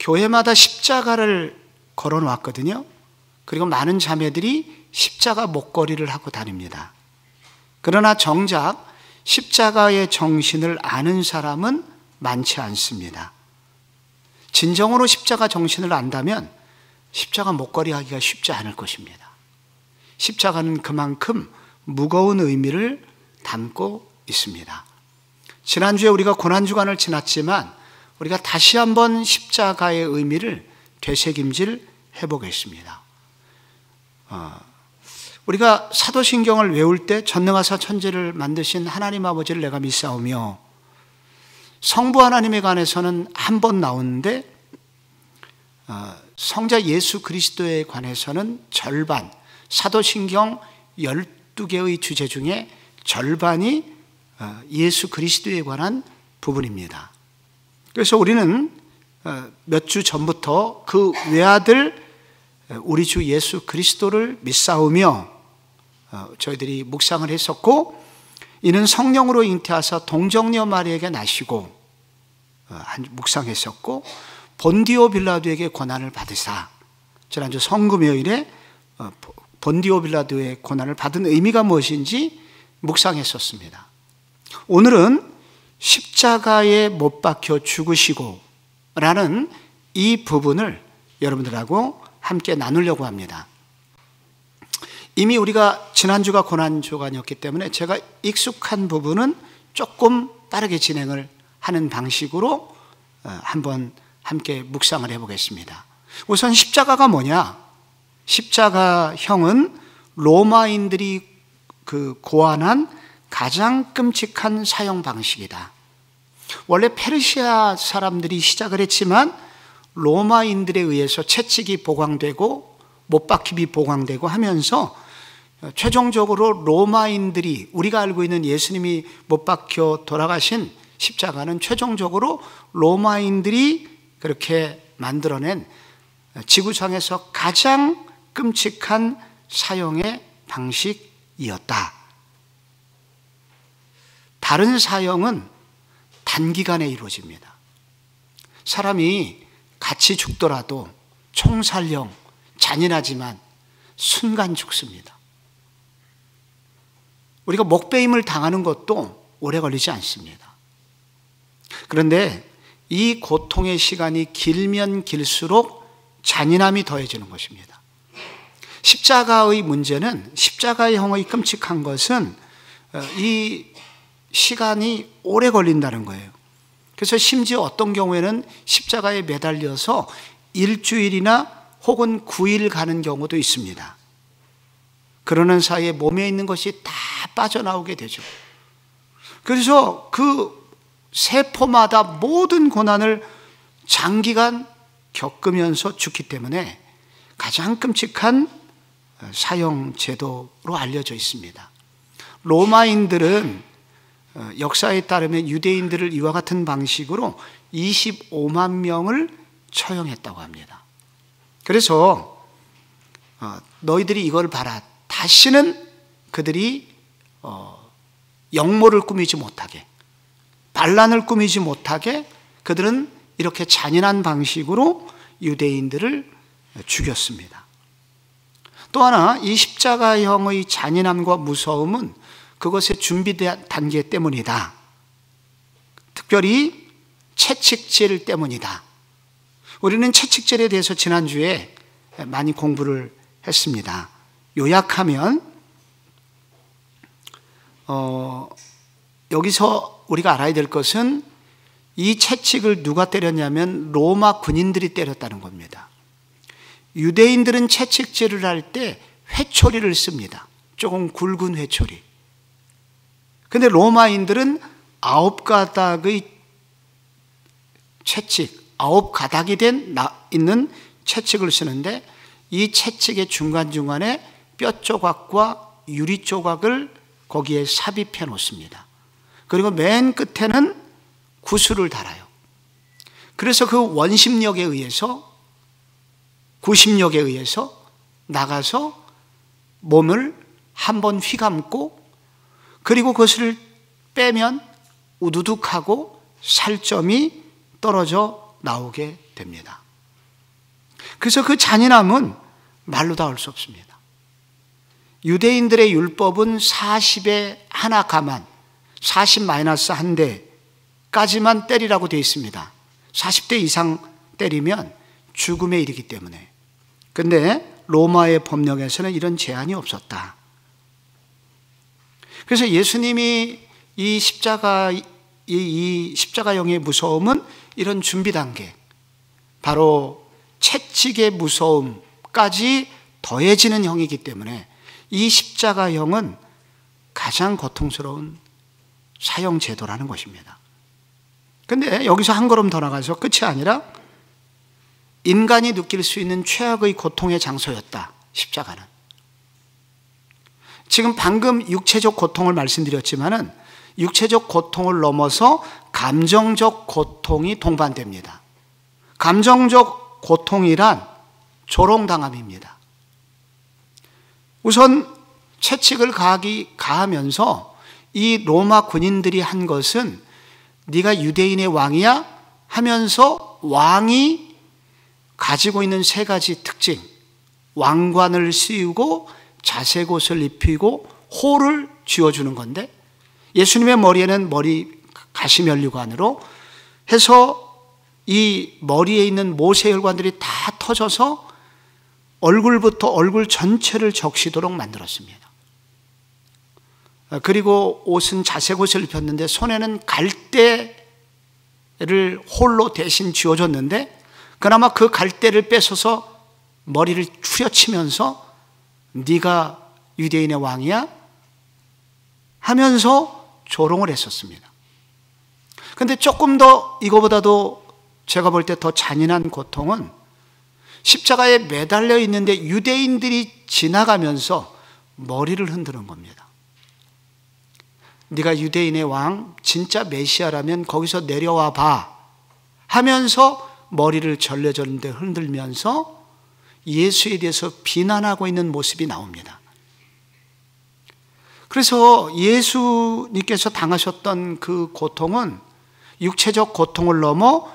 교회마다 십자가를 걸어 놓았거든요. 그리고 많은 자매들이 십자가 목걸이를 하고 다닙니다. 그러나 정작 십자가의 정신을 아는 사람은 많지 않습니다. 진정으로 십자가 정신을 안다면 십자가 목걸이 하기가 쉽지 않을 것입니다. 십자가는 그만큼 무거운 의미를 담고 있습니다. 지난주에 우리가 고난주간을 지났지만 우리가 다시 한번 십자가의 의미를 되새김질 해보겠습니다. 우리가 사도신경을 외울 때 전능하사 천지를 만드신 하나님 아버지를 내가 믿사오며, 성부 하나님에 관해서는 한 번 나오는데 성자 예수 그리스도에 관해서는 절반, 사도신경 12개의 주제 중에 절반이 예수 그리스도에 관한 부분입니다. 그래서 우리는 몇 주 전부터 그 외아들 우리 주 예수 그리스도를 믿사오며 저희들이 묵상을 했었고, 이는 성령으로 잉태하사 동정녀 마리에게 나시고 묵상했었고, 본디오 빌라도에게 고난을 받으사, 지난주 성금요일에 본디오 빌라도의 고난을 받은 의미가 무엇인지 묵상했었습니다. 오늘은 십자가에 못 박혀 죽으시고 라는 이 부분을 여러분들하고 함께 나누려고 합니다. 이미 우리가 지난주가 고난주간이었기 때문에 제가 익숙한 부분은 조금 빠르게 진행을 하는 방식으로 한번 함께 묵상을 해보겠습니다. 우선 십자가가 뭐냐? 십자가형은 로마인들이 고안한 가장 끔찍한 사형 방식이다. 원래 페르시아 사람들이 시작을 했지만 로마인들에 의해서 채찍이 보강되고 못박힘이 보강되고 하면서 최종적으로 로마인들이, 우리가 알고 있는 예수님이 못 박혀 돌아가신 십자가는 최종적으로 로마인들이 그렇게 만들어낸 지구상에서 가장 끔찍한 사형의 방식이었다. 다른 사형은 단기간에 이루어집니다. 사람이 같이 죽더라도 총살형, 잔인하지만 순간 죽습니다. 우리가 목베임을 당하는 것도 오래 걸리지 않습니다. 그런데 이 고통의 시간이 길면 길수록 잔인함이 더해지는 것입니다. 십자가의 문제는, 십자가의 형의 끔찍한 것은 이 시간이 오래 걸린다는 거예요. 그래서 심지어 어떤 경우에는 십자가에 매달려서 일주일이나 혹은 9일 가는 경우도 있습니다. 그러는 사이에 몸에 있는 것이 다 빠져나오게 되죠. 그래서 그 세포마다 모든 고난을 장기간 겪으면서 죽기 때문에 가장 끔찍한 사형 제도로 알려져 있습니다. 로마인들은 역사에 따르면 유대인들을 이와 같은 방식으로 25만 명을 처형했다고 합니다. 그래서 너희들이 이걸 봐라. 다시는 그들이 역모를 꾸미지 못하게, 반란을 꾸미지 못하게 그들은 이렇게 잔인한 방식으로 유대인들을 죽였습니다. 또 하나, 이 십자가형의 잔인함과 무서움은 그것의 준비 단계 때문이다. 특별히 채찍질 때문이다. 우리는 채찍질에 대해서 지난주에 많이 공부를 했습니다. 요약하면 여기서 우리가 알아야 될 것은 이 채찍을 누가 때렸냐면 로마 군인들이 때렸다는 겁니다. 유대인들은 채찍질을 할 때 회초리를 씁니다. 조금 굵은 회초리. 근데 로마인들은 9가닥의 채찍, 9가닥이 있는 채찍을 쓰는데, 이 채찍의 중간중간에 뼈 조각과 유리 조각을 거기에 삽입해 놓습니다. 그리고 맨 끝에는 구슬을 달아요. 그래서 그 원심력에 의해서, 구심력에 의해서 나가서 몸을 한번 휘감고, 그리고 그것을 빼면 우두둑하고 살점이 떨어져 나오게 됩니다. 그래서 그 잔인함은 말로 다 할 수 없습니다. 유대인들의 율법은 40에 하나 가만, 40-1대까지만 때리라고 되어 있습니다. 40대 이상 때리면 죽음에 이르기 때문에. 근데 로마의 법령에서는 이런 제한이 없었다. 그래서 예수님이 이 십자가형의 무서움은 이런 준비 단계, 바로 채찍의 무서움까지 더해지는 형이기 때문에 이 십자가형은 가장 고통스러운 사형 제도라는 것입니다. 근데 여기서 한 걸음 더 나가서 끝이 아니라 인간이 느낄 수 있는 최악의 고통의 장소였다, 십자가는. 지금 방금 육체적 고통을 말씀드렸지만은 육체적 고통을 넘어서 감정적 고통이 동반됩니다. 감정적 고통이란 조롱당함입니다. 우선 채찍을 가하면서 이 로마 군인들이 한 것은 네가 유대인의 왕이야 하면서 왕이 가지고 있는 세 가지 특징, 왕관을 씌우고 자색옷을 입히고 호를 쥐어주는 건데, 예수님의 머리에는 머리 가시면류관으로 해서 이 머리에 있는 모세혈관들이 다 터져서 얼굴부터 얼굴 전체를 적시도록 만들었습니다. 그리고 옷은 자색옷을 입혔는데 손에는 갈대를 홀로 대신 쥐어줬는데, 그나마 그 갈대를 뺏어서 머리를 추려치면서 네가 유대인의 왕이야 하면서 조롱을 했었습니다. 그런데 조금 더 이거보다도 제가 볼 때 더 잔인한 고통은 십자가에 매달려 있는데 유대인들이 지나가면서 머리를 흔드는 겁니다. 네가 유대인의 왕, 진짜 메시아라면 거기서 내려와 봐 하면서 머리를 절레절레 흔들면서 예수에 대해서 비난하고 있는 모습이 나옵니다. 그래서 예수님께서 당하셨던 그 고통은 육체적 고통을 넘어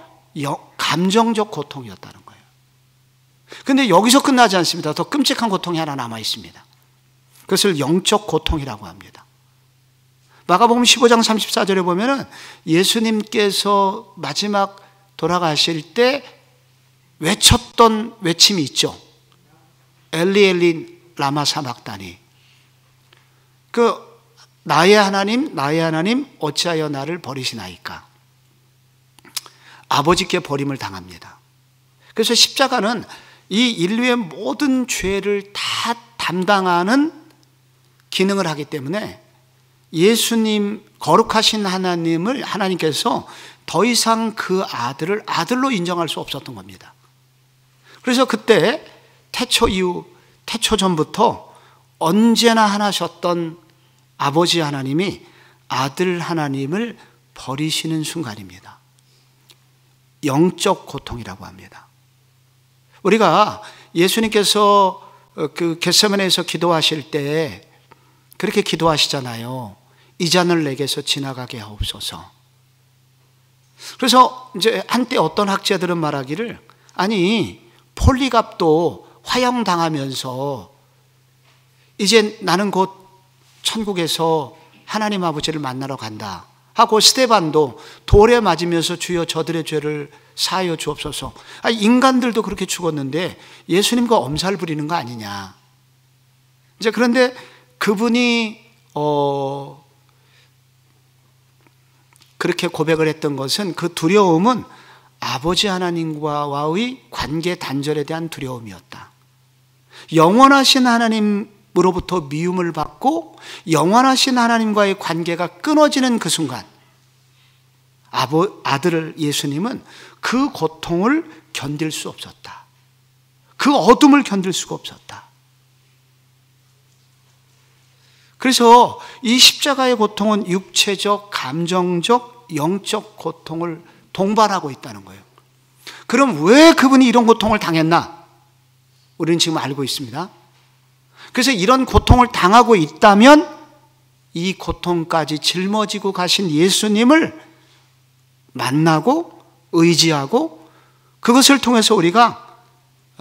감정적 고통이었다는 거예요. 그런데 여기서 끝나지 않습니다. 더 끔찍한 고통이 하나 남아 있습니다. 그것을 영적 고통이라고 합니다. 마가복음 15장 34절에 보면은 예수님께서 마지막 돌아가실 때 외쳤던 외침이 있죠. 엘리 엘리 라마 사박다니. 나의 하나님 어찌하여 나를 버리시나이까. 아버지께 버림을 당합니다. 그래서 십자가는 이 인류의 모든 죄를 다 담당하는 기능을 하기 때문에 예수님, 거룩하신 하나님께서 더 이상 그 아들을 아들로 인정할 수 없었던 겁니다. 그래서 그때 태초 전부터 언제나 하나셨던 아버지 하나님이 아들 하나님을 버리시는 순간입니다. 영적 고통이라고 합니다. 우리가 예수님께서 그 겟세마네에서 기도하실 때 그렇게 기도하시잖아요. 이 잔을 내게서 지나가게 하옵소서. 그래서 이제 한때 어떤 학자들은 말하기를, 아니 폴리갑도 화형당하면서 이제 나는 곧 천국에서 하나님 아버지를 만나러 간다 하고, 스데반도 돌에 맞으면서 주여 저들의 죄를 사하여 주옵소서. 인간들도 그렇게 죽었는데 예수님과 엄살 부리는 거 아니냐. 이제 그런데 그분이 그렇게 고백을 했던 것은, 그 두려움은 아버지 하나님과의 관계 단절에 대한 두려움이었다. 영원하신 하나님으로부터 미움을 받고 영원하신 하나님과의 관계가 끊어지는 그 순간, 아들 예수님은 그 고통을 견딜 수 없었다. 그 어둠을 견딜 수가 없었다. 그래서 이 십자가의 고통은 육체적, 감정적, 영적 고통을 동반하고 있다는 거예요. 그럼 왜 그분이 이런 고통을 당했나? 우리는 지금 알고 있습니다. 그래서 이런 고통을 당하고 있다면 이 고통까지 짊어지고 가신 예수님을 만나고 의지하고 그것을 통해서 우리가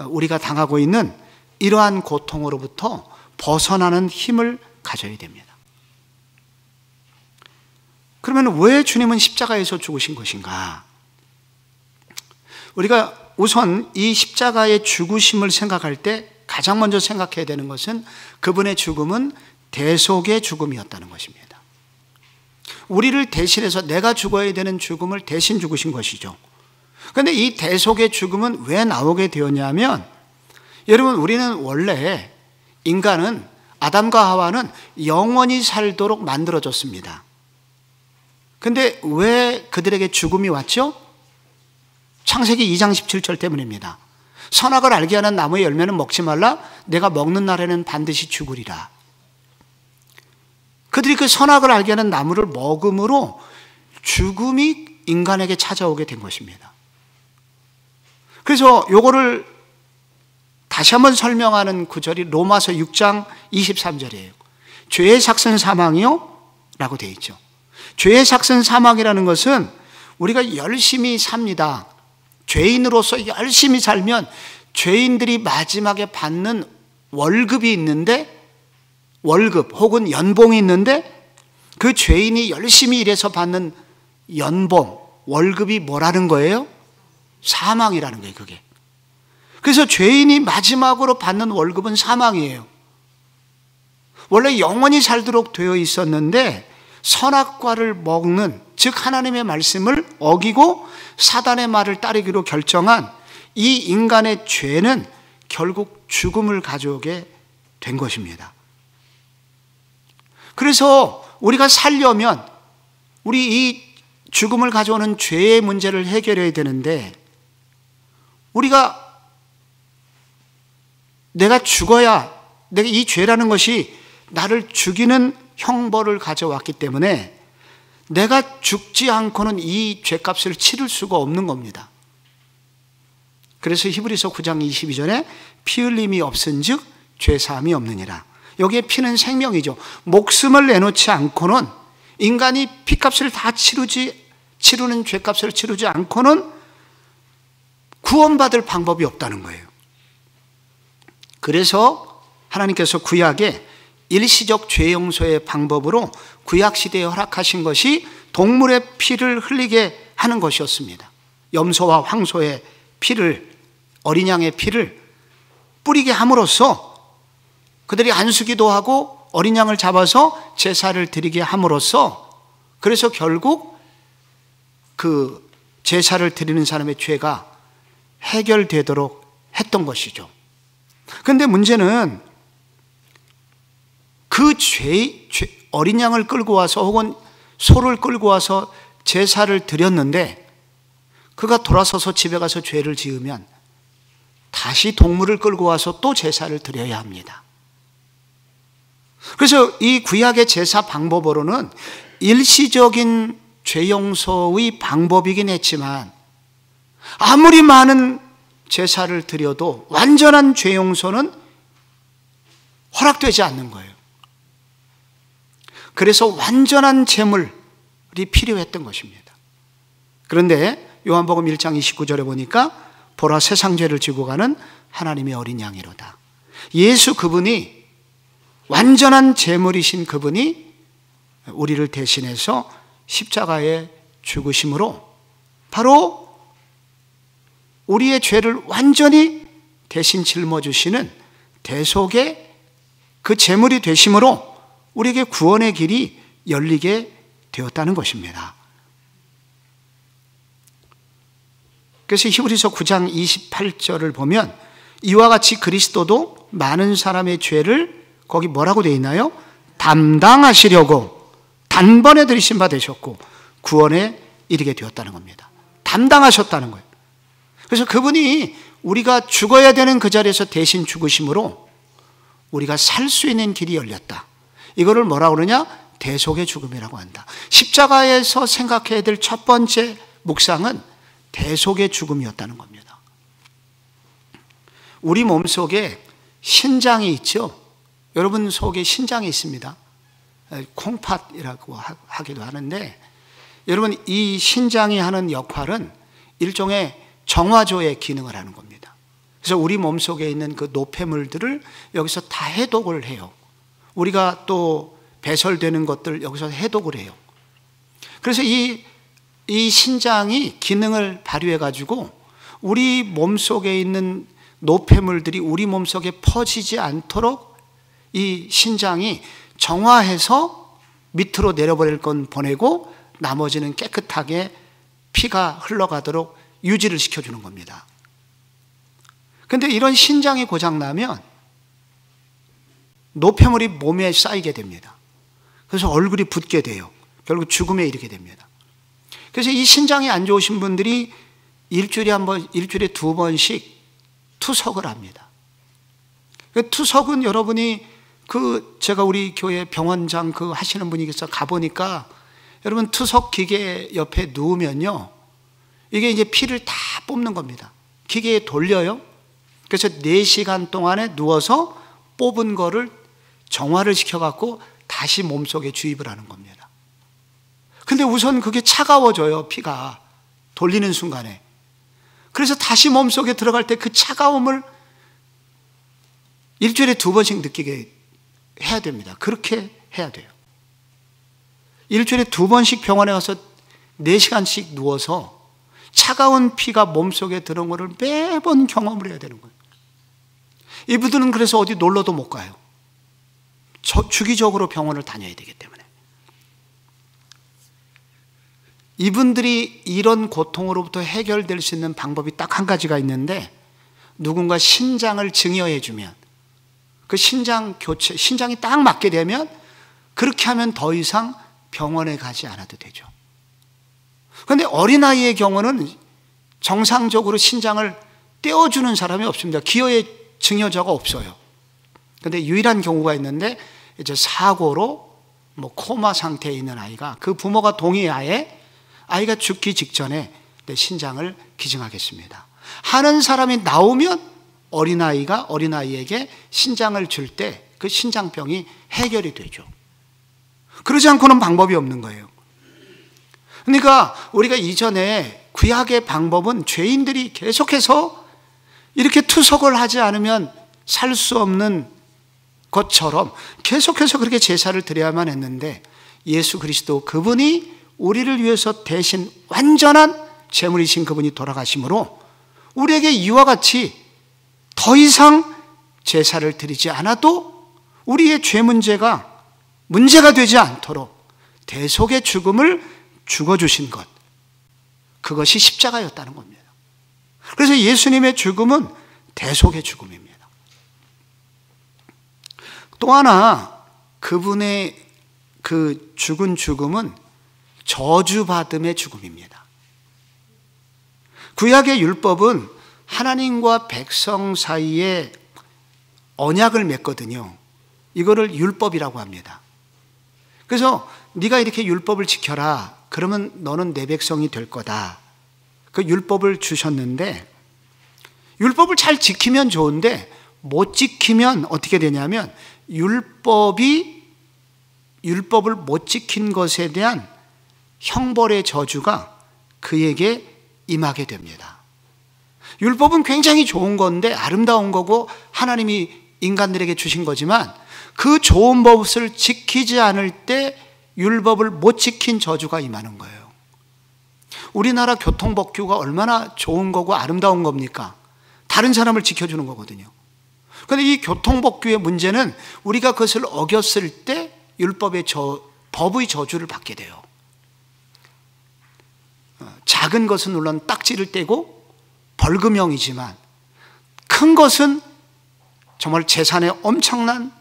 우리가 당하고 있는 이러한 고통으로부터 벗어나는 힘을 가져야 됩니다. 그러면 왜 주님은 십자가에서 죽으신 것인가? 우리가 우선 이 십자가의 죽으심을 생각할 때 가장 먼저 생각해야 되는 것은 그분의 죽음은 대속의 죽음이었다는 것입니다. 우리를 대신해서 내가 죽어야 되는 죽음을 대신 죽으신 것이죠. 그런데 이 대속의 죽음은 왜 나오게 되었냐면, 여러분, 우리는 원래 인간은, 아담과 하와는 영원히 살도록 만들어졌습니다. 근데 왜 그들에게 죽음이 왔죠? 창세기 2장 17절 때문입니다. 선악을 알게 하는 나무의 열매는 먹지 말라. 내가 먹는 날에는 반드시 죽으리라. 그들이 그 선악을 알게 하는 나무를 먹음으로 죽음이 인간에게 찾아오게 된 것입니다. 그래서 요거를 다시 한번 설명하는 구절이 로마서 6장 23절이에요. 죄의 삭은 사망이요? 라고 되어 있죠. 죄의 삭은 사망이라는 것은 우리가 열심히 삽니다. 죄인으로서 열심히 살면 죄인들이 마지막에 받는 월급이 있는데, 월급 혹은 연봉이 있는데, 그 죄인이 열심히 일해서 받는 연봉, 월급이 뭐라는 거예요? 사망이라는 거예요, 그게. 그래서 죄인이 마지막으로 받는 월급은 사망이에요. 원래 영원히 살도록 되어 있었는데 선악과를 먹는, 즉 하나님의 말씀을 어기고 사단의 말을 따르기로 결정한 이 인간의 죄는 결국 죽음을 가져오게 된 것입니다. 그래서 우리가 살려면 우리 이 죽음을 가져오는 죄의 문제를 해결해야 되는데, 우리가 내가 죽어야, 내가 이 죄라는 것이 나를 죽이는 형벌을 가져왔기 때문에 내가 죽지 않고는 이 죄값을 치를 수가 없는 겁니다. 그래서 히브리서 9장 22절에 피 흘림이 없은즉 죄사함이 없느니라. 여기에 피는 생명이죠. 목숨을 내놓지 않고는, 인간이 피값을 다 치르는 죄값을 치르지 않고는 구원받을 방법이 없다는 거예요. 그래서 하나님께서 구약에 일시적 죄 용서의 방법으로 구약시대에 허락하신 것이 동물의 피를 흘리게 하는 것이었습니다. 염소와 황소의 피를, 어린 양의 피를 뿌리게 함으로써 그들이 안수기도 하고 어린 양을 잡아서 제사를 드리게 함으로써, 그래서 결국 그 제사를 드리는 사람의 죄가 해결되도록 했던 것이죠. 그런데 문제는 그 어린 양을 끌고 와서 혹은 소를 끌고 와서 제사를 드렸는데 그가 돌아서서 집에 가서 죄를 지으면 다시 동물을 끌고 와서 또 제사를 드려야 합니다. 그래서 이 구약의 제사 방법으로는 일시적인 죄 용서의 방법이긴 했지만 아무리 많은 제사를 드려도 완전한 죄 용서는 허락되지 않는 거예요. 그래서 완전한 제물이 필요했던 것입니다. 그런데 요한복음 1장 29절에 보니까 보라 세상 죄를 지고 가는 하나님의 어린 양이로다. 예수 그분이, 완전한 제물이신 그분이 우리를 대신해서 십자가에 죽으심으로 바로 우리의 죄를 완전히 대신 짊어주시는 대속의 그 제물이 되심으로 우리에게 구원의 길이 열리게 되었다는 것입니다. 그래서 히브리서 9장 28절을 보면 이와 같이 그리스도도 많은 사람의 죄를, 거기 뭐라고 되어 있나요? 담당하시려고 단번에 들이신 바 되셨고 구원에 이르게 되었다는 겁니다. 담당하셨다는 거예요. 그래서 그분이 우리가 죽어야 되는 그 자리에서 대신 죽으심으로 우리가 살 수 있는 길이 열렸다. 이거를 뭐라고 그러냐? 대속의 죽음이라고 한다. 십자가에서 생각해야 될 첫 번째 묵상은 대속의 죽음이었다는 겁니다. 우리 몸속에 신장이 있죠. 여러분 속에 신장이 있습니다. 콩팥이라고 하기도 하는데, 여러분 이 신장이 하는 역할은 일종의 정화조의 기능을 하는 겁니다. 그래서 우리 몸속에 있는 그 노폐물들을 여기서 다 해독을 해요. 우리가 또 배설되는 것들 여기서 해독을 해요. 그래서 이 신장이 기능을 발휘해 가지고 우리 몸속에 있는 노폐물들이 우리 몸속에 퍼지지 않도록 이 신장이 정화해서 밑으로 내려버릴 건 보내고 나머지는 깨끗하게 피가 흘러가도록 유지를 시켜주는 겁니다. 그런데 이런 신장이 고장나면 노폐물이 몸에 쌓이게 됩니다. 그래서 얼굴이 붓게 돼요. 결국 죽음에 이르게 됩니다. 그래서 이 신장이 안 좋으신 분들이 일주일에 2번씩 투석을 합니다. 그 투석은 여러분이 제가 우리 교회 병원장 하시는 분이 계셔서 가보니까 여러분 투석 기계 옆에 누우면요. 이게 이제 피를 다 뽑는 겁니다. 기계에 돌려요. 그래서 4시간 동안에 누워서 뽑은 거를 정화를 시켜갖고 다시 몸속에 주입을 하는 겁니다. 근데 우선 그게 차가워져요, 피가. 돌리는 순간에. 그래서 다시 몸속에 들어갈 때 그 차가움을 일주일에 2번씩 느끼게 해야 됩니다. 그렇게 해야 돼요. 일주일에 2번씩 병원에 가서 4시간씩 누워서 차가운 피가 몸속에 들어온 것을 매번 경험을 해야 되는 거예요. 이분들은 그래서 어디 놀러도 못 가요. 주기적으로 병원을 다녀야 되기 때문에. 이분들이 이런 고통으로부터 해결될 수 있는 방법이 딱 한 가지가 있는데, 누군가 신장을 증여해 주면, 그 신장 교체, 신장이 딱 맞게 되면 그렇게 하면 더 이상 병원에 가지 않아도 되죠. 그런데 어린아이의 경우는 정상적으로 신장을 떼어주는 사람이 없습니다. 기어의 증여자가 없어요. 그런데 유일한 경우가 있는데, 이제 사고로 코마 상태에 있는 아이가, 그 부모가 동의하에 아이가 죽기 직전에 내 신장을 기증하겠습니다 하는 사람이 나오면 어린아이에게 신장을 줄 때 그 신장병이 해결이 되죠. 그러지 않고는 방법이 없는 거예요. 그러니까 우리가 이전에 구약의 방법은 죄인들이 계속해서 이렇게 투석을 하지 않으면 살 수 없는 것처럼 계속해서 그렇게 제사를 드려야만 했는데, 예수 그리스도 그분이 우리를 위해서 대신 완전한 제물이신 그분이 돌아가심으로 우리에게 이와 같이 더 이상 제사를 드리지 않아도 우리의 죄 문제가 되지 않도록 대속의 죽음을 죽어주신 것, 그것이 십자가였다는 겁니다. 그래서 예수님의 죽음은 대속의 죽음입니다. 또 하나, 그분의 그 죽은 죽음은 저주받음의 죽음입니다. 구약의 율법은 하나님과 백성 사이에 언약을 맺거든요. 이거를 율법이라고 합니다. 그래서 네가 이렇게 율법을 지켜라, 그러면 너는 내 백성이 될 거다. 그 율법을 주셨는데, 율법을 잘 지키면 좋은데 못 지키면 어떻게 되냐면, 율법을 못 지킨 것에 대한 형벌의 저주가 그에게 임하게 됩니다. 율법은 굉장히 좋은 건데, 아름다운 거고 하나님이 인간들에게 주신 거지만, 그 좋은 법을 지키지 않을 때 율법을 못 지킨 저주가 임하는 거예요. 우리나라 교통법규가 얼마나 좋은 거고 아름다운 겁니까? 다른 사람을 지켜주는 거거든요. 그런데 이 교통법규의 문제는 우리가 그것을 어겼을 때 법의 저주를 받게 돼요. 작은 것은 물론 딱지를 떼고 벌금형이지만, 큰 것은 정말 재산에 엄청난,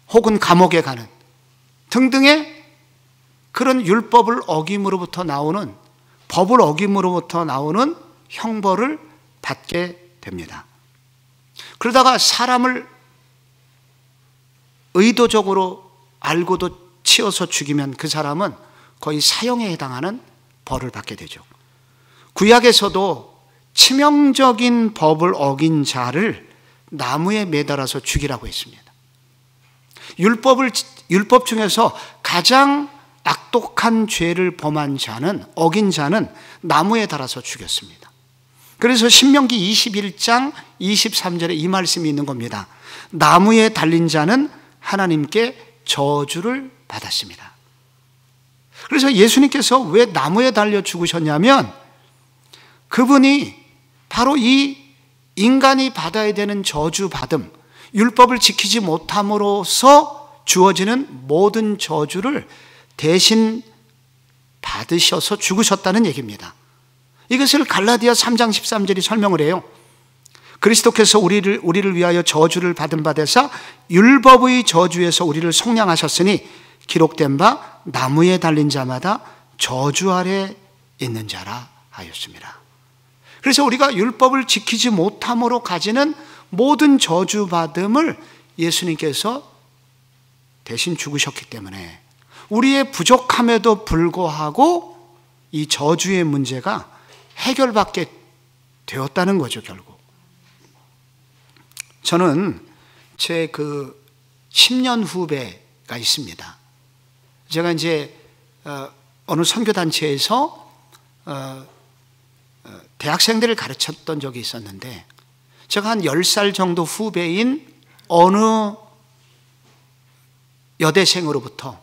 혹은 감옥에 가는 등등의 그런 율법을 어김으로부터 나오는, 법을 어김으로부터 나오는 형벌을 받게 됩니다. 그러다가 사람을 의도적으로 알고도 치어서 죽이면 그 사람은 거의 사형에 해당하는 벌을 받게 되죠. 구약에서도 치명적인 법을 어긴 자를 나무에 매달아서 죽이라고 했습니다. 율법 중에서 가장 악독한 죄를 범한 자는, 어긴 자는 나무에 달아서 죽였습니다. 그래서 신명기 21장 23절에 이 말씀이 있는 겁니다. 나무에 달린 자는 하나님께 저주를 받았습니다. 그래서 예수님께서 왜 나무에 달려 죽으셨냐면 그분이 바로 이 인간이 받아야 되는 저주받음, 율법을 지키지 못함으로써 주어지는 모든 저주를 대신 받으셔서 죽으셨다는 얘기입니다. 이것을 갈라디아 3장 13절이 설명을 해요. 그리스도께서 우리를 위하여 저주를 받은 바 되사 율법의 저주에서 우리를 속량하셨으니 기록된 바 나무에 달린 자마다 저주 아래 있는 자라 하였습니다. 그래서 우리가 율법을 지키지 못함으로 가지는 모든 저주받음을 예수님께서 대신 죽으셨기 때문에 우리의 부족함에도 불구하고 이 저주의 문제가 해결받게 되었다는 거죠, 결국. 저는 제 10년 후배가 있습니다. 제가 이제 어느 선교단체에서 대학생들을 가르쳤던 적이 있었는데 제가 한 10살 정도 후배인 어느 여대생으로부터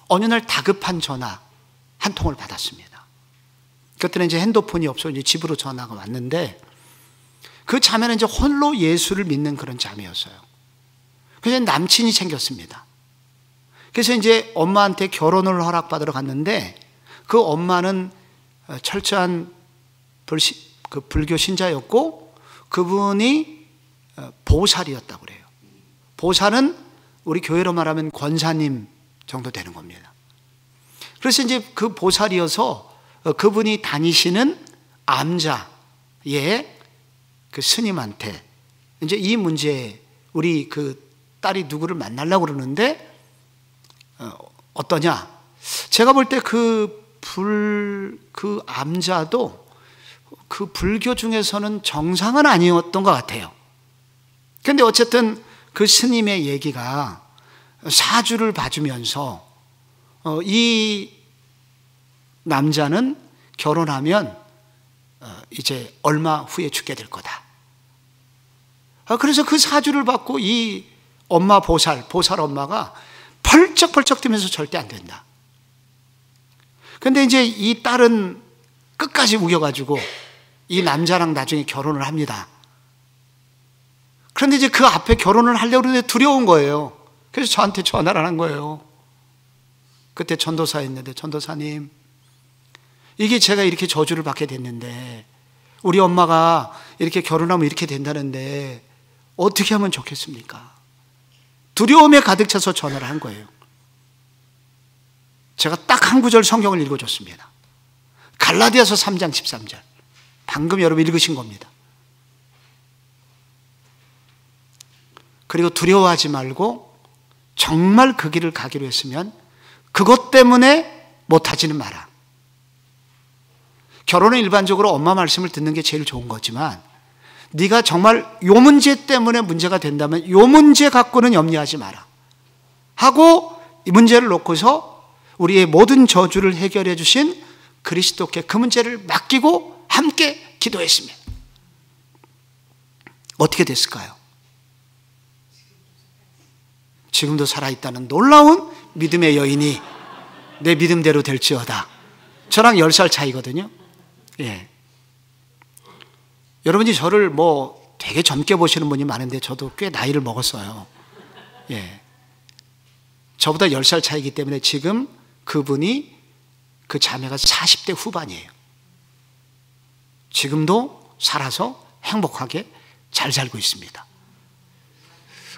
어느 날 다급한 전화 한 통을 받았습니다. 그때는 이제 핸드폰이 없어 이제 집으로 전화가 왔는데 그 자매는 이제 홀로 예수를 믿는 그런 자매였어요. 그래서 남친이 생겼습니다. 그래서 이제 엄마한테 결혼을 허락받으러 갔는데 그 엄마는 철저한 불교 신자였고 그분이 보살이었다고 그래요. 보살은 우리 교회로 말하면 권사님 정도 되는 겁니다. 그래서 이제 그 보살이어서 그분이 다니시는 암자의 그 스님한테 이제 이 문제 우리 그 딸이 누구를 만나려고 그러는데 어떠냐? 제가 볼 때 그 암자도 그 불교 중에서는 정상은 아니었던 것 같아요. 근데 어쨌든 그 스님의 얘기가 사주를 봐주면서 이 남자는 결혼하면 이제 얼마 후에 죽게 될 거다. 그래서 그 사주를 받고 이 엄마 보살 엄마가 펄쩍펄쩍 뛰면서 절대 안 된다. 근데 이제 이 딸은 끝까지 우겨가지고 이 남자랑 나중에 결혼을 합니다. 그런데 이제 그 앞에 결혼을 하려고 하는데 두려운 거예요. 그래서 저한테 전화를 한 거예요. 그때 전도사였는데, 전도사님, 이게 제가 이렇게 저주를 받게 됐는데 우리 엄마가 이렇게 결혼하면 이렇게 된다는데 어떻게 하면 좋겠습니까? 두려움에 가득 차서 전화를 한 거예요. 제가 딱 한 구절 성경을 읽어줬습니다. 갈라디아서 3장 13절. 방금 여러분 읽으신 겁니다. 그리고 두려워하지 말고 정말 그 길을 가기로 했으면 그것 때문에 못하지는 마라. 결혼은 일반적으로 엄마 말씀을 듣는 게 제일 좋은 거지만 네가 정말 요 문제 때문에 문제가 된다면 요 문제 갖고는 염려하지 마라 하고 이 문제를 놓고서 우리의 모든 저주를 해결해 주신 그리스도께 그 문제를 맡기고 함께 기도했습니다. 어떻게 됐을까요? 지금도 살아있다는 놀라운 믿음의 여인이 내 믿음대로 될지어다. 저랑 10살 차이거든요. 예. 여러분이 저를 뭐 되게 젊게 보시는 분이 많은데 저도 꽤 나이를 먹었어요. 예. 저보다 10살 차이기 때문에 지금 그분이 그 자매가 40대 후반이에요. 지금도 살아서 행복하게 잘 살고 있습니다.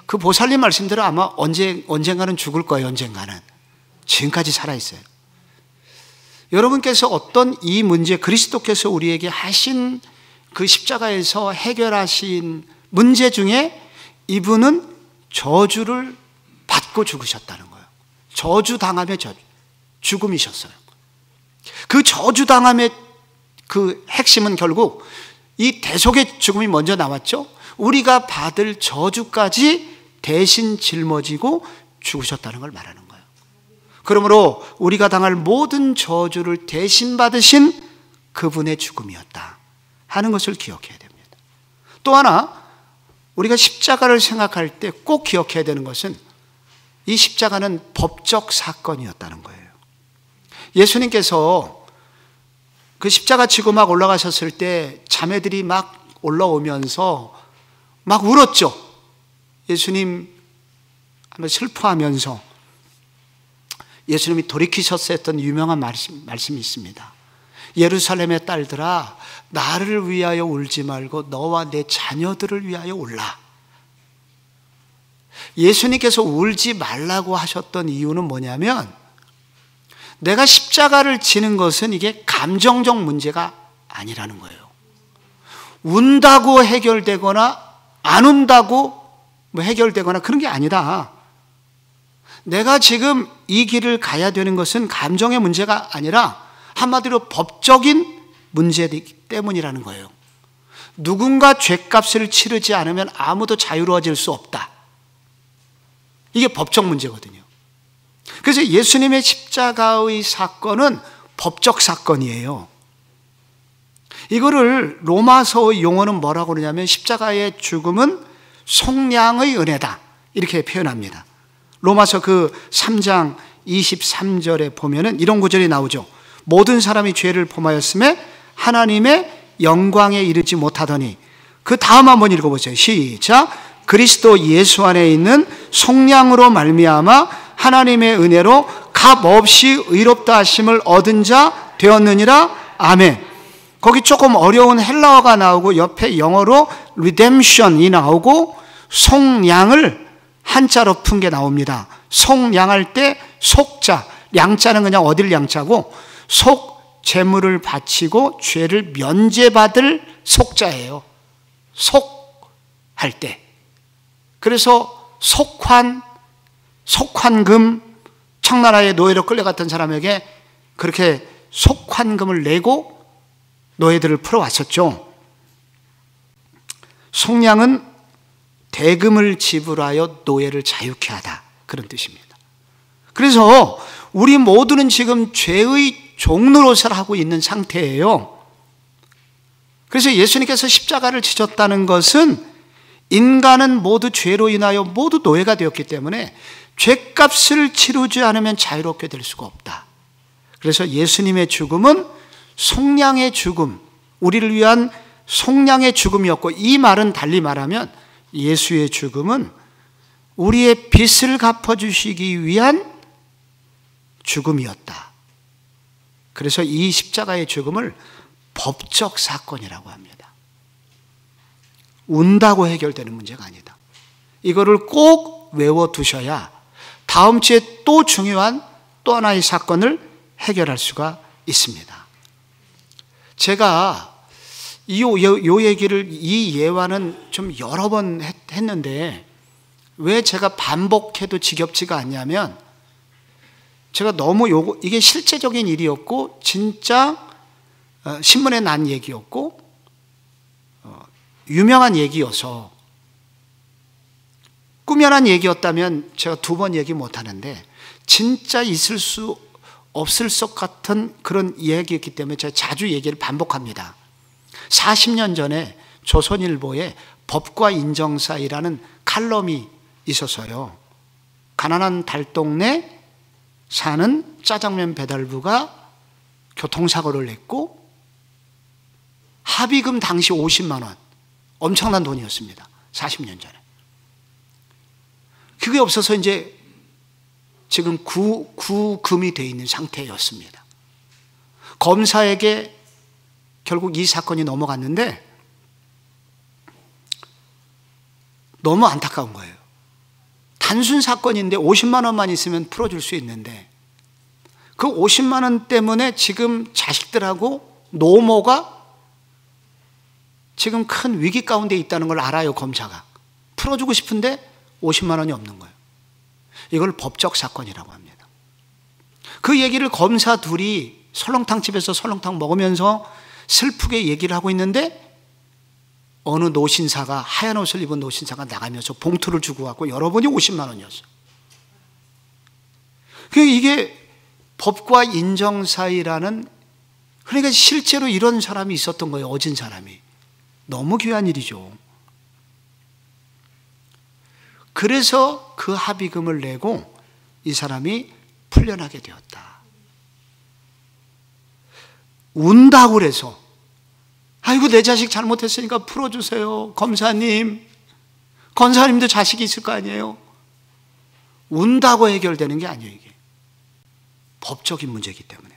그 보살님 말씀대로 아마 언젠가는 죽을 거예요. 언젠가는. 지금까지 살아있어요. 여러분께서 어떤 이 문제, 그리스도께서 우리에게 하신 그 십자가에서 해결하신 문제 중에 이분은 저주를 받고 죽으셨다는 거예요. 저주당함의 죽음이셨어요. 그 저주당함의 그 핵심은 결국 이 대속의 죽음이 먼저 나왔죠. 우리가 받을 저주까지 대신 짊어지고 죽으셨다는 걸 말하는 거예요. 그러므로 우리가 당할 모든 저주를 대신 받으신 그분의 죽음이었다. 하는 것을 기억해야 됩니다. 또 하나, 우리가 십자가를 생각할 때 꼭 기억해야 되는 것은 이 십자가는 법적 사건이었다는 거예요. 예수님께서 그 십자가 지고 막 올라가셨을 때 자매들이 막 올라오면서 막 울었죠. 예수님 한번 슬퍼하면서 예수님이 돌이키셨을 했던 유명한 말씀이 있습니다. 예루살렘의 딸들아, 나를 위하여 울지 말고 너와 내 자녀들을 위하여 울라. 예수님께서 울지 말라고 하셨던 이유는 뭐냐면, 내가 십자가를 지는 것은 이게 감정적 문제가 아니라는 거예요. 운다고 해결되거나 안 운다고 뭐 해결되거나 그런 게 아니라, 내가 지금 이 길을 가야 되는 것은 감정의 문제가 아니라 한마디로 법적인 문제이기 때문이라는 거예요. 누군가 죗값을 치르지 않으면 아무도 자유로워질 수 없다. 이게 법적 문제거든요. 그래서 예수님의 십자가의 사건은 법적 사건이에요. 이거를 로마서의 용어는 뭐라고 그러냐면, 십자가의 죽음은 속량의 은혜다, 이렇게 표현합니다. 로마서 그 3장 23절에 보면은 이런 구절이 나오죠. 모든 사람이 죄를 범하였음에 하나님의 영광에 이르지 못하더니, 그 다음 한번 읽어보세요. 시작. 그리스도 예수 안에 있는 속량으로 말미암아 하나님의 은혜로 값없이 의롭다 하심을 얻은 자 되었느니라. 아멘. 거기 조금 어려운 헬라어가 나오고 옆에 영어로 redemption이 나오고 속량을 한자로 푼 게 나옵니다. 속량할 때 속자, 양자는 그냥 어딜 양자고, 속 재물을 바치고 죄를 면제받을 속자예요. 속할 때. 그래서 속환금, 청나라의 노예로 끌려갔던 사람에게 그렇게 속환금을 내고 노예들을 풀어왔었죠. 속량은 대금을 지불하여 노예를 자유케 하다, 그런 뜻입니다. 그래서 우리 모두는 지금 죄의 종노릇을 하고 있는 상태예요. 그래서 예수님께서 십자가를 지셨다는 것은 인간은 모두 죄로 인하여 모두 노예가 되었기 때문에 죄값을 치르지 않으면 자유롭게 될 수가 없다. 그래서 예수님의 죽음은 속량의 죽음, 우리를 위한 속량의 죽음이었고, 이 말은 달리 말하면 예수의 죽음은 우리의 빚을 갚아주시기 위한 죽음이었다. 그래서 이 십자가의 죽음을 법적 사건이라고 합니다. 운다고 해결되는 문제가 아니다. 이거를 꼭 외워두셔야 다음 주에 또 중요한 또 하나의 사건을 해결할 수가 있습니다. 제가 이 얘기를, 이 예화는 좀 여러 번 했는데 왜 제가 반복해도 지겹지가 않냐면, 제가 너무 이게 실제적인 일이었고 진짜 신문에 난 얘기였고 유명한 얘기여서, 꾸며난 얘기였다면 제가 2번 얘기 못하는데 진짜 있을 수 없을 것 같은 그런 얘기였기 때문에 제가 자주 얘기를 반복합니다. 40년 전에 조선일보에 법과 인정 사이라는 칼럼이 있어서요, 가난한 달동네 사는 짜장면 배달부가 교통사고를 냈고 합의금 당시 50만 원, 엄청난 돈이었습니다. 40년 전에. 그게 없어서 이제 지금 구금이 되어 있는 상태였습니다. 검사에게 결국 이 사건이 넘어갔는데 너무 안타까운 거예요. 단순 사건인데 50만 원만 있으면 풀어줄 수 있는데, 그 50만 원 때문에 지금 자식들하고 노모가 지금 큰 위기 가운데 있다는 걸 알아요. 검사가 풀어주고 싶은데 50만 원이 없는 거예요. 이걸 법적 사건이라고 합니다. 그 얘기를 검사 둘이 설렁탕 집에서 설렁탕 먹으면서 슬프게 얘기를 하고 있는데, 어느 노신사가, 하얀 옷을 입은 노신사가 나가면서 봉투를 주고 왔고 여러분이 50만 원이었어요. 이게 법과 인정 사이라는 그러니까 실제로 이런 사람이 있었던 거예요. 어진 사람이. 너무 귀한 일이죠. 그래서 그 합의금을 내고 이 사람이 풀려나게 되었다. 운다고 그래서 아이고 내 자식 잘못했으니까 풀어주세요. 권사님도 자식이 있을 거 아니에요. 운다고 해결되는 게 아니에요. 이게 법적인 문제이기 때문에.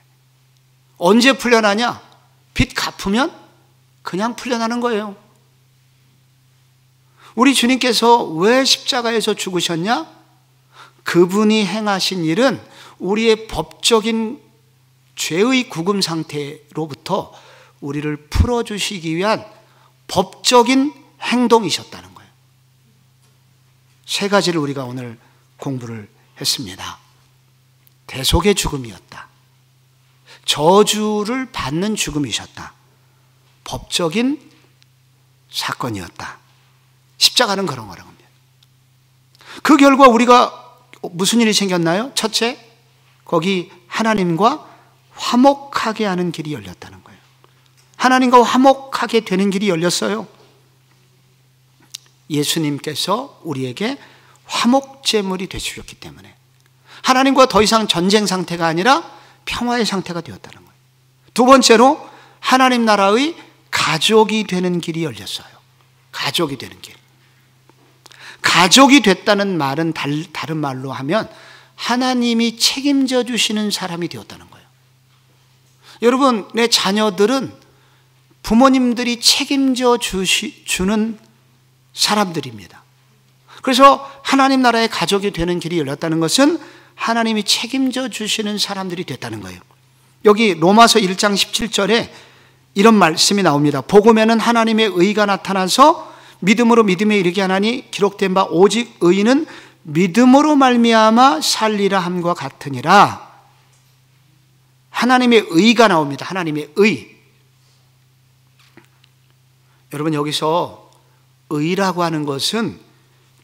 언제 풀려나냐? 빚 갚으면 그냥 풀려나는 거예요. 우리 주님께서 왜 십자가에서 죽으셨냐? 그분이 행하신 일은 우리의 법적인 죄의 구금 상태로부터 우리를 풀어주시기 위한 법적인 행동이셨다는 거예요. 세 가지를 우리가 오늘 공부를 했습니다. 대속의 죽음이었다. 저주를 받는 죽음이셨다. 법적인 사건이었다. 십자가는 그런 거라고 합니다. 그 결과 우리가 무슨 일이 생겼나요? 첫째, 거기 하나님과 화목하게 하는 길이 열렸다는 거예요. 하나님과 화목하게 되는 길이 열렸어요. 예수님께서 우리에게 화목제물이 되주셨기 때문에 하나님과 더 이상 전쟁 상태가 아니라 평화의 상태가 되었다는 거예요. 두 번째로 하나님 나라의 가족이 되는 길이 열렸어요. 가족이 되는 길. 가족이 됐다는 말은 다른 말로 하면 하나님이 책임져 주시는 사람이 되었다는 거예요. 여러분, 내 자녀들은 부모님들이 책임져 주는 사람들입니다. 그래서 하나님 나라의 가족이 되는 길이 열렸다는 것은 하나님이 책임져 주시는 사람들이 됐다는 거예요. 여기 로마서 1장 17절에 이런 말씀이 나옵니다. 복음에는 하나님의 의가 나타나서 믿음으로 믿음에 이르게 하나니 기록된 바 오직 의인은 믿음으로 말미암아 살리라 함과 같으니라. 하나님의 의가 나옵니다. 하나님의 의. 여러분, 여기서 의라고 하는 것은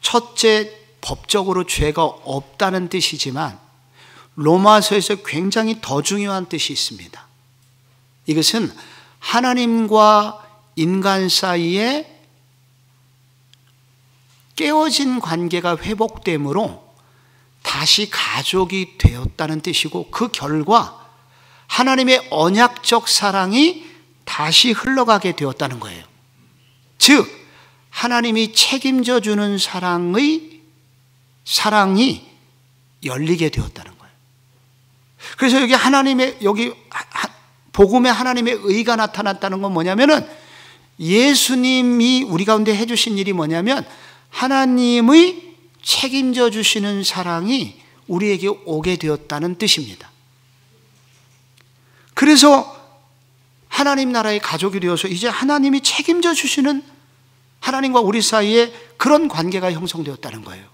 첫째, 법적으로 죄가 없다는 뜻이지만 로마서에서 굉장히 더 중요한 뜻이 있습니다. 이것은 하나님과 인간 사이에 깨어진 관계가 회복됨으로 다시 가족이 되었다는 뜻이고, 그 결과 하나님의 언약적 사랑이 다시 흘러가게 되었다는 거예요. 즉 하나님이 책임져 주는 사랑이 열리게 되었다는 거예요. 그래서 여기 복음에 하나님의 의가 나타났다는 건 뭐냐면은 예수님이 우리 가운데 해주신 일이 뭐냐면 하나님의 책임져 주시는 사랑이 우리에게 오게 되었다는 뜻입니다. 그래서 하나님 나라의 가족이 되어서 이제 하나님이 책임져 주시는, 하나님과 우리 사이에 그런 관계가 형성되었다는 거예요.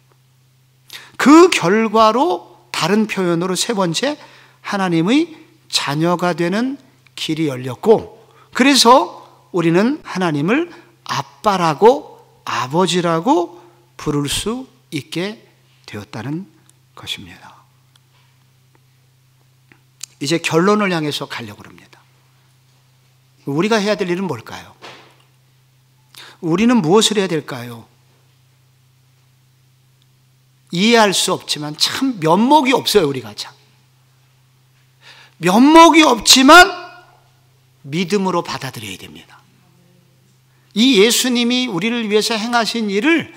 그 결과로, 다른 표현으로 세 번째, 하나님의 자녀가 되는 길이 열렸고, 그래서 우리는 하나님을 아빠라고, 아버지라고 부를 수 있게 되었다는 것입니다. 이제 결론을 향해서 가려고 합니다. 우리가 해야 될 일은 뭘까요? 우리는 무엇을 해야 될까요? 이해할 수 없지만 참 면목이 없어요. 우리가 참 면목이 없지만 믿음으로 받아들여야 됩니다. 이 예수님이 우리를 위해서 행하신 일을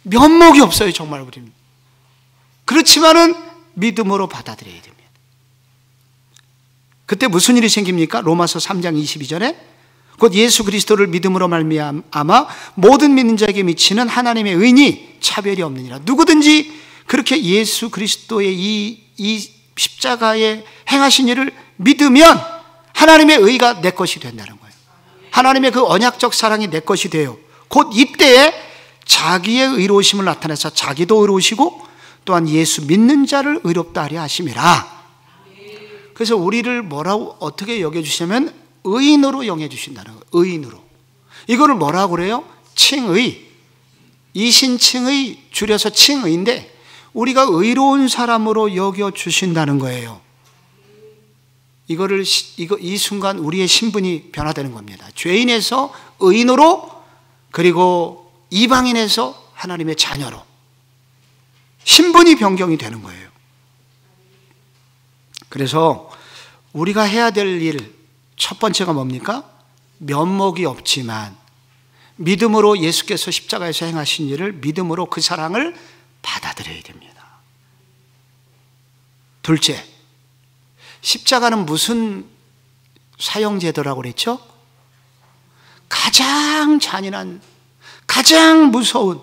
면목이 없어요. 정말 우리는. 그렇지만은 믿음으로 받아들여야 됩니다. 그때 무슨 일이 생깁니까? 로마서 3장 22절에 곧 예수 그리스도를 믿음으로 말미암아 모든 믿는 자에게 미치는 하나님의 의니 차별이 없느니라. 누구든지 그렇게 예수 그리스도의 이 십자가에 행하신 일을 믿으면 하나님의 의가 내 것이 된다는 거예요. 하나님의 그 언약적 사랑이 내 것이 돼요. 곧 이때에 자기의 의로우심을 나타내서 자기도 의로우시고 또한 예수 믿는 자를 의롭다 하려 하심이라. 그래서 우리를 뭐라고 어떻게 여겨주시냐면 의인으로 여겨주신다는 거예요. 의인으로. 이거를 뭐라고 그래요? 칭의. 이신칭의 줄여서 칭의인데 우리가 의로운 사람으로 여겨주신다는 거예요. 이 순간 우리의 신분이 변화되는 겁니다. 죄인에서 의인으로, 그리고 이방인에서 하나님의 자녀로 신분이 변경이 되는 거예요. 그래서 우리가 해야 될 일 첫 번째가 뭡니까? 면목이 없지만 믿음으로 예수께서 십자가에서 행하신 일을 믿음으로 그 사랑을 받아들여야 됩니다. 둘째, 십자가는 무슨 사형제도라고 그랬죠? 가장 잔인한, 가장 무서운,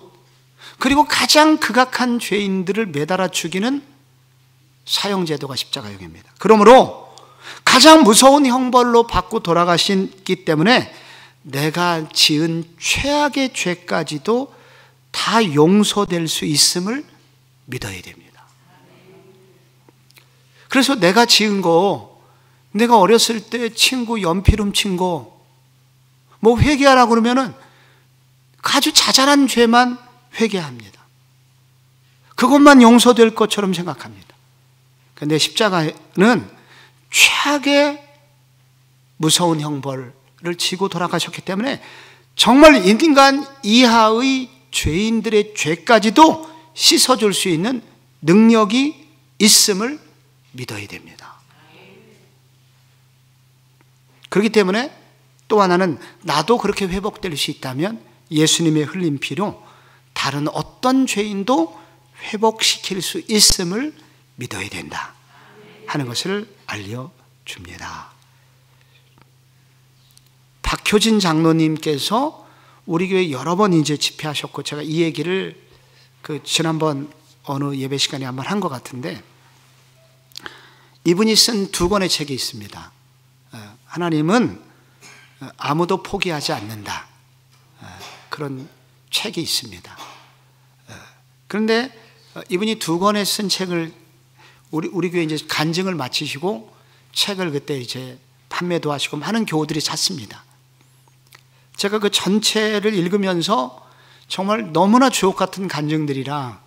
그리고 가장 극악한 죄인들을 매달아 죽이는 사형제도가 십자가형입니다. 그러므로 가장 무서운 형벌로 받고 돌아가셨기 때문에 내가 지은 최악의 죄까지도 다 용서될 수 있음을 믿어야 됩니다. 그래서 내가 지은 거, 내가 어렸을 때 친구 연필 훔친 거 뭐 회개하라고 그러면은 아주 자잘한 죄만 회개합니다. 그것만 용서될 것처럼 생각합니다. 그런데 십자가는 최악의 무서운 형벌을 지고 돌아가셨기 때문에 정말 인간 이하의 죄인들의 죄까지도 씻어줄 수 있는 능력이 있음을 믿어야 됩니다. 그렇기 때문에 또 하나는 나도 그렇게 회복될 수 있다면 예수님의 흘린 피로 다른 어떤 죄인도 회복시킬 수 있음을 믿어야 된다 하는 것을 알려줍니다. 박효진 장로님께서 우리 교회 여러 번 이제 집회하셨고, 제가 이 얘기를 지난번 어느 예배 시간에 한번 한 것 같은데, 이분이 쓴 2권의 책이 있습니다. 하나님은 아무도 포기하지 않는다, 그런 책이 있습니다. 그런데 이분이 2권에 쓴 책을 우리 교회 이제 간증을 마치시고 책을 그때 이제 판매도 하시고 많은 교우들이 샀습니다. 제가 그 전체를 읽으면서 정말 너무나 주옥 같은 간증들이랑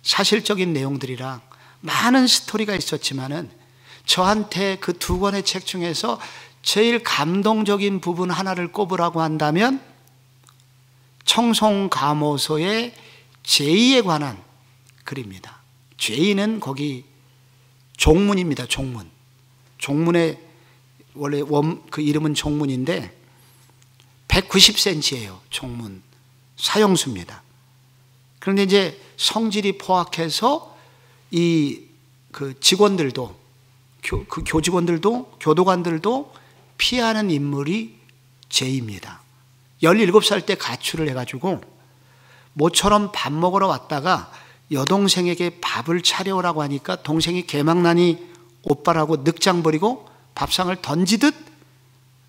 사실적인 내용들이랑 많은 스토리가 있었지만은 저한테 그 2권의 책 중에서 제일 감동적인 부분 하나를 꼽으라고 한다면 청송감호소의 죄의에 관한 글입니다. 죄의는 거기 종문입니다. 종문의 원래 그 이름은 종문인데 190cm예요. 종문 사형수입니다. 그런데 이제 성질이 포악해서 그 직원들도, 그 교직원들도, 교도관들도 피하는 인물이 죄입니다. 17살 때 가출을 해가지고 모처럼 밥 먹으러 왔다가 여동생에게 밥을 차려오라고 하니까 동생이 개망나니 오빠라고 늑장 버리고 밥상을 던지듯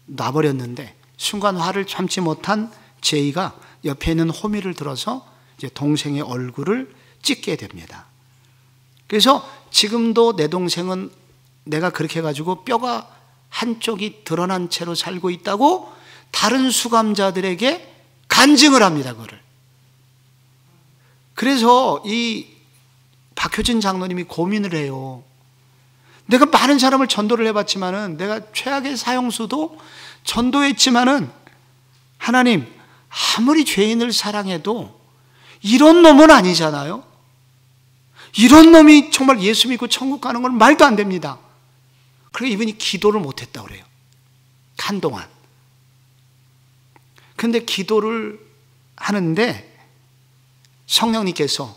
놔버렸는데, 순간 화를 참지 못한 제이가 옆에 있는 호미를 들어서 이제 동생의 얼굴을 찢게 됩니다. 그래서 지금도 내 동생은 내가 그렇게 해가지고 뼈가 한쪽이 드러난 채로 살고 있다고 다른 수감자들에게 간증을 합니다. 그거를. 그래서 이 박효진 장로님이 고민을 해요. 내가 많은 사람을 전도를 해봤지만은, 내가 최악의 사형수도 전도했지만은, 하나님, 아무리 죄인을 사랑해도 이런 놈은 아니잖아요. 이런 놈이 정말 예수 믿고 천국 가는 건 말도 안 됩니다. 그래서 이분이 기도를 못했다고 그래요. 한동안. 근데 기도를 하는데 성령님께서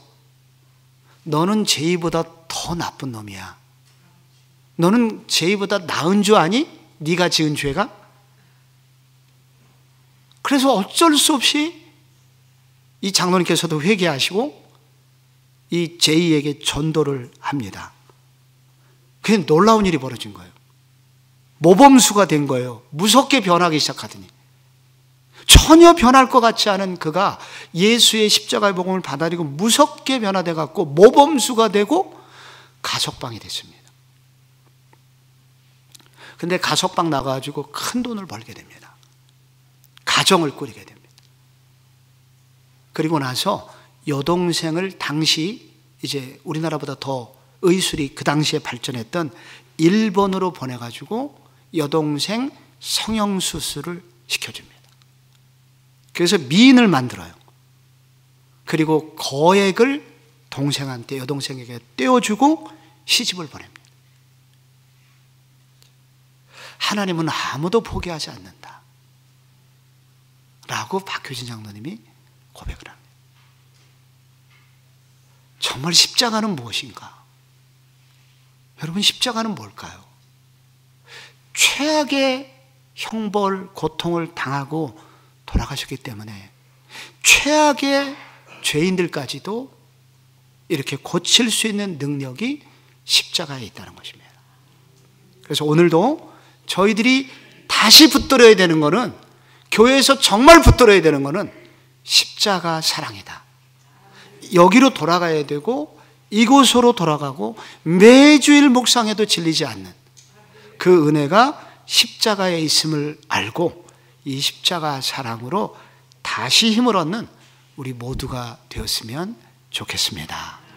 너는 제이보다 더 나쁜 놈이야. 너는 제이보다 나은 줄 아니? 네가 지은 죄가? 그래서 어쩔 수 없이 이 장로님께서도 회개하시고 이 제이에게 전도를 합니다. 그게 놀라운 일이 벌어진 거예요. 모범수가 된 거예요. 무섭게 변하기 시작하더니. 전혀 변할 것 같지 않은 그가 예수의 십자가의 복음을 받아들이고 무섭게 변화돼 갖고 모범수가 되고 가석방이 됐습니다. 근데 가석방 나가지고 큰 돈을 벌게 됩니다. 가정을 꾸리게 됩니다. 그리고 나서 여동생을, 당시 이제 우리나라보다 더 의술이 그 당시에 발전했던 일본으로 보내가지고 여동생 성형수술을 시켜줍니다. 그래서 미인을 만들어요. 그리고 거액을 동생한테, 여동생에게 떼어주고 시집을 보냅니다. 하나님은 아무도 포기하지 않는다 라고 박효진 장로님이 고백을 합니다. 정말 십자가는 무엇인가? 여러분, 십자가는 뭘까요? 최악의 형벌, 고통을 당하고 돌아가셨기 때문에 최악의 죄인들까지도 이렇게 고칠 수 있는 능력이 십자가에 있다는 것입니다. 그래서 오늘도 저희들이 다시 붙들어야 되는 것은, 교회에서 정말 붙들어야 되는 것은 십자가 사랑이다. 여기로 돌아가야 되고 이곳으로 돌아가고 매주일 묵상해도 질리지 않는 그 은혜가 십자가에 있음을 알고 이 십자가 사랑으로 다시 힘을 얻는 우리 모두가 되었으면 좋겠습니다.